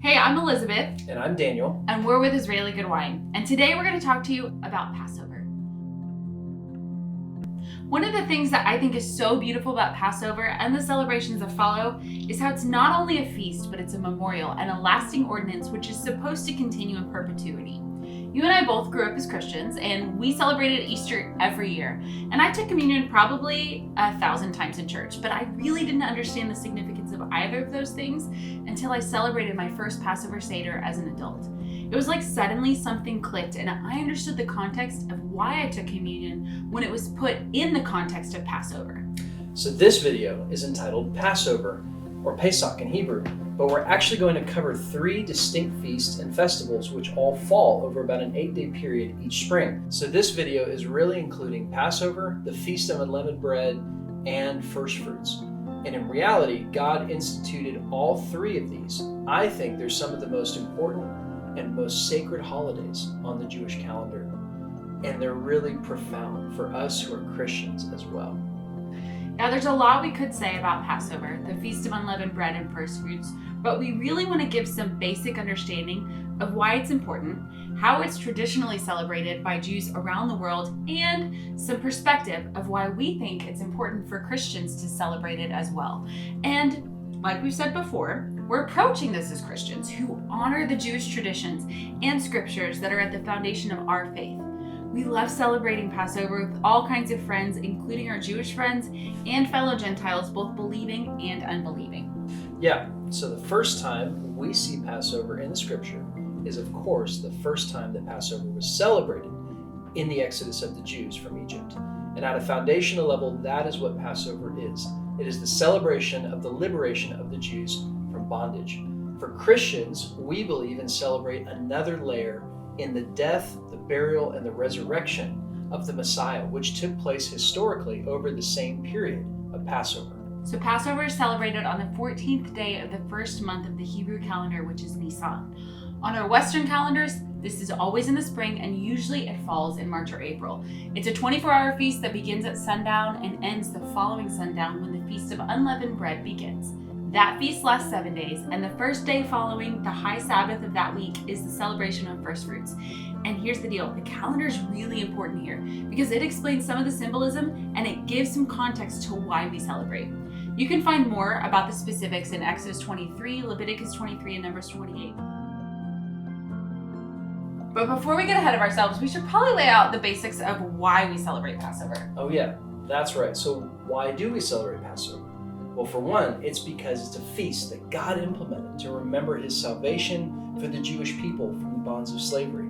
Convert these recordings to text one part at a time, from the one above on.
Hey, I'm Elizabeth. And I'm Daniel. And we're with Israeli Good Wine. And today we're going to talk to you about Passover. One of the things that I think is so beautiful about Passover and the celebrations that follow is how it's not only a feast, but it's a memorial and a lasting ordinance which is supposed to continue in perpetuity. You and I both grew up as Christians, and we celebrated Easter every year. And I took communion probably 1,000 times in church, but I really didn't understand the significance of either of those things until I celebrated my first Passover Seder as an adult. It was like suddenly something clicked, and I understood the context of why I took communion when it was put in the context of Passover. So this video is entitled Passover, or Pesach in Hebrew, but we're actually going to cover 3 distinct feasts and festivals which all fall over about an 8-day period each spring. So this video is really including Passover, the Feast of Unleavened Bread, and First Fruits. And in reality, God instituted all 3 of these. I think they're some of the most important and most sacred holidays on the Jewish calendar. And they're really profound for us who are Christians as well. Now, there's a lot we could say about Passover, the Feast of Unleavened Bread and First Fruits, but we really want to give some basic understanding of why it's important, how it's traditionally celebrated by Jews around the world, and some perspective of why we think it's important for Christians to celebrate it as well. And like we've said before, we're approaching this as Christians who honor the Jewish traditions and scriptures that are at the foundation of our faith. We love celebrating Passover with all kinds of friends, including our Jewish friends and fellow Gentiles, both believing and unbelieving. Yeah, so the first time we see Passover in the scripture is, of course, the first time that Passover was celebrated in the exodus of the Jews from Egypt. And at a foundational level, that is what Passover is. It is the celebration of the liberation of the Jews from bondage. For Christians, we believe and celebrate another layer in the death, the burial, and the resurrection of the Messiah, which took place historically over the same period of Passover. So Passover is celebrated on the 14th day of the first month of the Hebrew calendar, which is Nisan. On our Western calendars, this is always in the spring, and usually it falls in March or April. It's a 24-hour feast that begins at sundown and ends the following sundown when the Feast of Unleavened Bread begins. That feast lasts 7 days, and the first day following the high Sabbath of that week is the celebration of First Fruits. And here's the deal, the calendar is really important here because it explains some of the symbolism and it gives some context to why we celebrate. You can find more about the specifics in Exodus 23, Leviticus 23, and Numbers 28. But before we get ahead of ourselves, we should probably lay out the basics of why we celebrate Passover. Oh yeah, that's right. So why do we celebrate Passover? Well, for one, it's because it's a feast that God implemented to remember his salvation for the Jewish people from the bonds of slavery.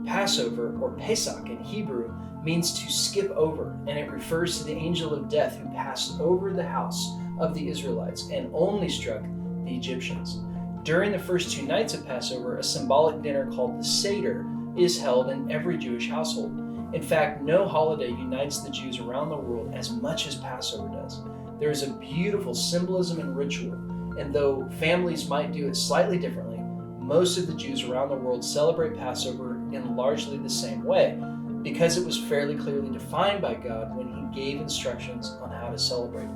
Passover, or Pesach in Hebrew, means to skip over, and it refers to the angel of death who passed over the house of the Israelites and only struck the Egyptians. During the first 2 nights of Passover, a symbolic dinner called the Seder is held in every Jewish household. In fact, no holiday unites the Jews around the world as much as Passover does. There is a beautiful symbolism and ritual, and though families might do it slightly differently, most of the Jews around the world celebrate Passover in largely the same way, because it was fairly clearly defined by God when he gave instructions on how to celebrate.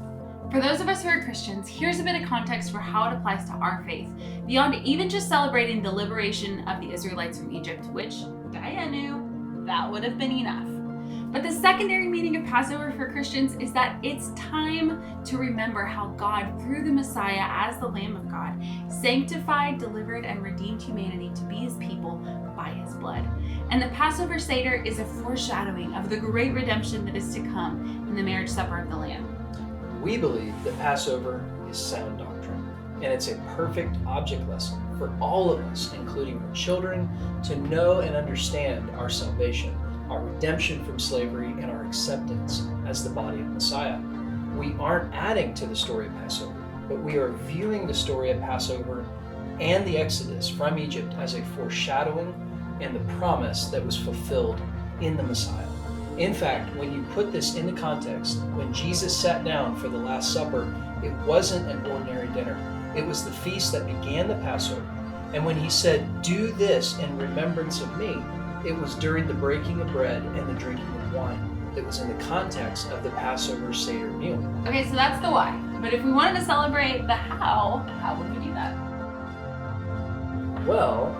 For those of us who are Christians, here's a bit of context for how it applies to our faith, beyond even just celebrating the liberation of the Israelites from Egypt, which, Dayenu, that would have been enough. But the secondary meaning of Passover for Christians is that it's time to remember how God, through the Messiah as the Lamb of God, sanctified, delivered, and redeemed humanity to be his people by his blood. And the Passover Seder is a foreshadowing of the great redemption that is to come in the marriage supper of the Lamb. We believe that Passover is sound doctrine, and it's a perfect object lesson for all of us, including our children, to know and understand our salvation, our redemption from slavery, and our acceptance as the body of Messiah. We aren't adding to the story of Passover, but we are viewing the story of Passover and the Exodus from Egypt as a foreshadowing and the promise that was fulfilled in the Messiah. In fact, when you put this into context, when Jesus sat down for the Last Supper, it wasn't an ordinary dinner. It was the feast that began the Passover. And when he said, "Do this in remembrance of me," it was during the breaking of bread and the drinking of wine. It was in the context of the Passover Seder meal. Okay, so that's the why. But if we wanted to celebrate the how would we do that? Well,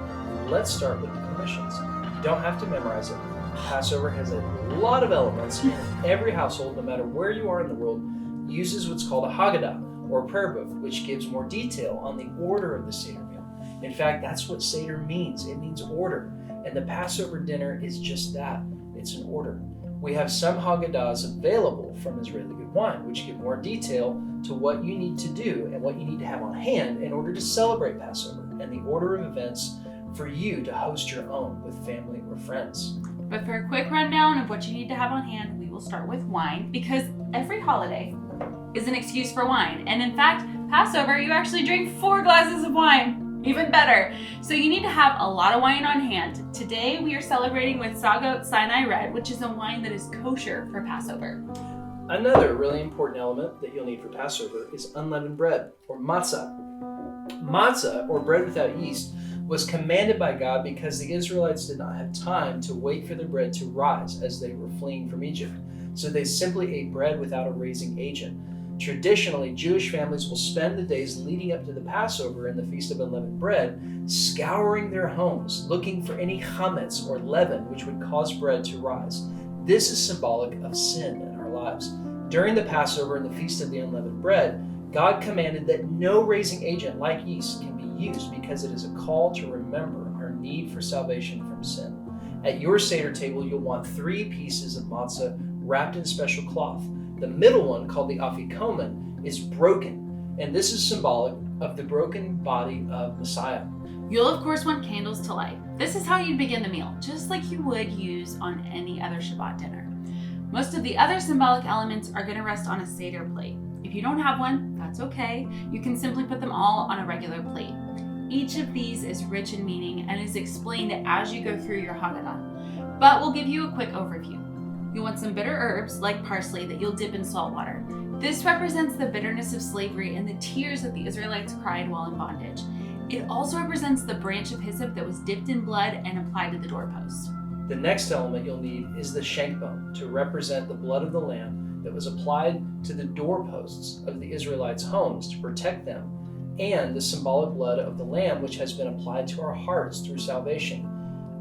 let's start with the permissions. You don't have to memorize it. Passover has a lot of elements, and every household, no matter where you are in the world, uses what's called a Haggadah, or a prayer book, which gives more detail on the order of the Seder meal. In fact, that's what Seder means. It means order. And the Passover dinner is just that. It's an order. We have some Haggadahs available from Israeli Good Wine, which give more detail to what you need to do and what you need to have on hand in order to celebrate Passover, and the order of events for you to host your own with family or friends. But for a quick rundown of what you need to have on hand, we will start with wine, because every holiday is an excuse for wine. And in fact, Passover, you actually drink 4 glasses of wine. Even better. So you need to have a lot of wine on hand. Today we are celebrating with Sagot Sinai Red, which is a wine that is kosher for Passover. Another really important element that you'll need for Passover is unleavened bread, or matzah. Matzah, or bread without yeast, was commanded by God because the Israelites did not have time to wait for the bread to rise as they were fleeing from Egypt. So they simply ate bread without a raising agent. Traditionally, Jewish families will spend the days leading up to the Passover and the Feast of Unleavened Bread scouring their homes, looking for any chametz or leaven which would cause bread to rise. This is symbolic of sin in our lives. During the Passover and the Feast of the Unleavened Bread, God commanded that no raising agent like yeast can be used because it is a call to remember our need for salvation from sin. At your Seder table, you'll want 3 pieces of matzah wrapped in special cloth. The middle one, called the afikomen, is broken, and this is symbolic of the broken body of Messiah. You'll of course want candles to light. This is how you begin the meal, just like you would use on any other Shabbat dinner. Most of the other symbolic elements are going to rest on a Seder plate. If you don't have one, that's okay. You can simply put them all on a regular plate. Each of these is rich in meaning and is explained as you go through your Haggadah, but we'll give you a quick overview. You'll want some bitter herbs like parsley that you'll dip in salt water. This represents the bitterness of slavery and the tears that the Israelites cried while in bondage. It also represents the branch of hyssop that was dipped in blood and applied to the doorpost. The next element you'll need is the shank bone to represent the blood of the lamb that was applied to the doorposts of the Israelites' homes to protect them, and the symbolic blood of the lamb which has been applied to our hearts through salvation.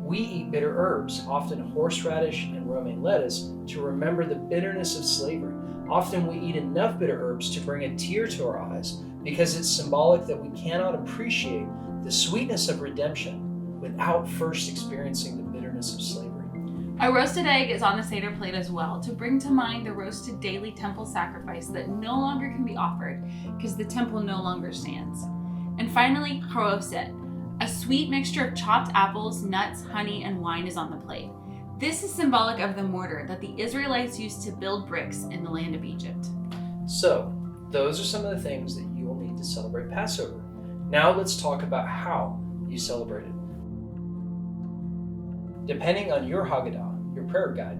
We eat bitter herbs, often horseradish and romaine lettuce, to remember the bitterness of slavery. Often we eat enough bitter herbs to bring a tear to our eyes because it's symbolic that we cannot appreciate the sweetness of redemption without first experiencing the bitterness of slavery. A roasted egg is on the Seder plate as well to bring to mind the roasted daily temple sacrifice that no longer can be offered because the temple no longer stands. And finally, haroset. A sweet mixture of chopped apples, nuts, honey, and wine is on the plate. This is symbolic of the mortar that the Israelites used to build bricks in the land of Egypt. So, those are some of the things that you will need to celebrate Passover. Now let's talk about how you celebrate it. Depending on your Haggadah, your prayer guide,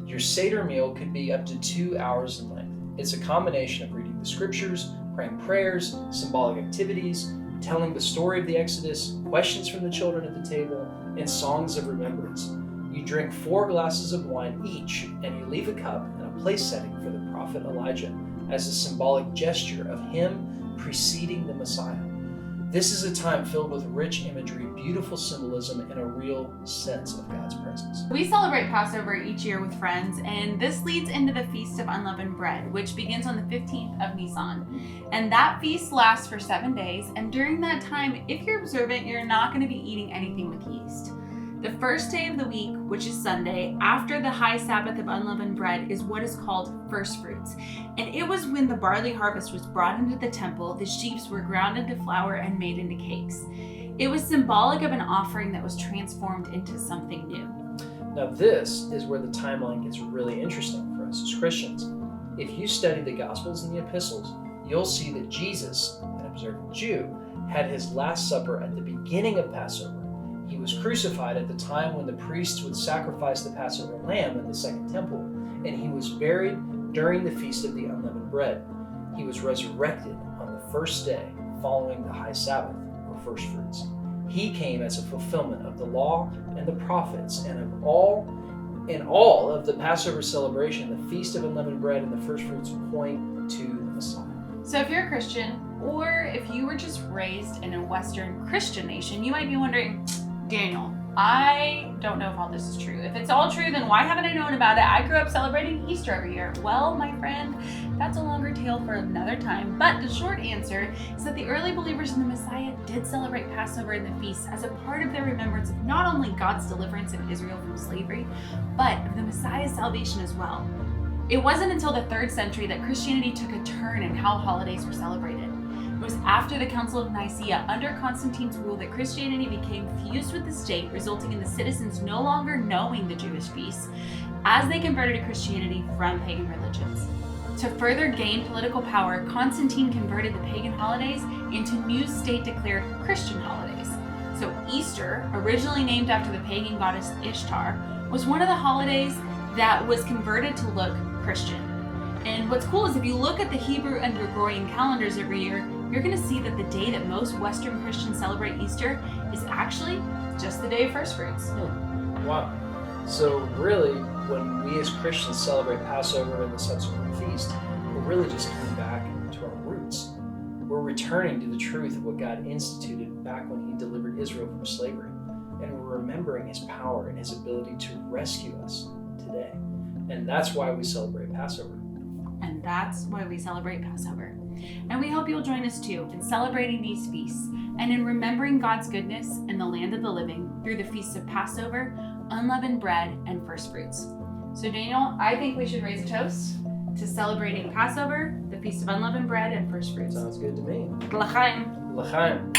your Seder meal could be up to 2 hours in length. It's a combination of reading the scriptures, praying prayers, symbolic activities, telling the story of the Exodus, questions from the children at the table, and songs of remembrance. You drink 4 glasses of wine each, and you leave a cup and a place setting for the prophet Elijah as a symbolic gesture of him preceding the Messiah. This is a time filled with rich imagery, beautiful symbolism, and a real sense of God's presence. We celebrate Passover each year with friends, and this leads into the Feast of Unleavened Bread, which begins on the 15th of Nisan. And that feast lasts for 7 days, and during that time, if you're observant, you're not going to be eating anything with yeast. The first day of the week, which is Sunday, after the high Sabbath of unleavened bread, is what is called Fruitfruits. And it was when the barley harvest was brought into the temple, the sheaves were ground into flour and made into cakes. It was symbolic of an offering that was transformed into something new. Now this is where the timeline gets really interesting for us as Christians. If you study the Gospels and the Epistles, you'll see that Jesus, an observant Jew, had his Last Supper at the beginning of Passover. He was crucified at the time when the priests would sacrifice the Passover lamb in the Second Temple, and he was buried during the Feast of the Unleavened Bread. He was resurrected on the first day following the high Sabbath, or First Fruits. He came as a fulfillment of the law and the prophets, and all of the Passover celebration, the Feast of Unleavened Bread and the First Fruits point to the Messiah. So if you're a Christian, Or if you were just raised in a Western Christian nation, you might be wondering, Daniel, I don't know if all this is true. If it's all true, then why haven't I known about it? I grew up celebrating Easter every year. Well, my friend, that's a longer tale for another time. But the short answer is that the early believers in the Messiah did celebrate Passover and the feast as a part of their remembrance of not only God's deliverance of Israel from slavery, but of the Messiah's salvation as well. It wasn't until the 3rd century that Christianity took a turn in how holidays were celebrated. It was after the Council of Nicaea, under Constantine's rule, that Christianity became fused with the state, resulting in the citizens no longer knowing the Jewish feasts as they converted to Christianity from pagan religions. To further gain political power, Constantine converted the pagan holidays into new state-declared Christian holidays. So Easter, originally named after the pagan goddess Ishtar, was one of the holidays that was converted to look Christian. And what's cool is if you look at the Hebrew and Gregorian calendars every year, you're going to see that the day that most Western Christians celebrate Easter is actually just the day of first fruits. Wow. So really, when we as Christians celebrate Passover and the subsequent feast, we're really just coming back to our roots. We're returning to the truth of what God instituted back when He delivered Israel from slavery. And we're remembering His power and His ability to rescue us today. And that's why we celebrate Passover. And that's why we celebrate Passover. And we hope you'll join us too in celebrating these feasts and in remembering God's goodness in the land of the living through the feasts of Passover, unleavened bread, and first fruits. So Daniel, I think we should raise a toast to celebrating Passover, the feast of unleavened bread, and first fruits. Sounds good to me. L'chaim. L'chaim.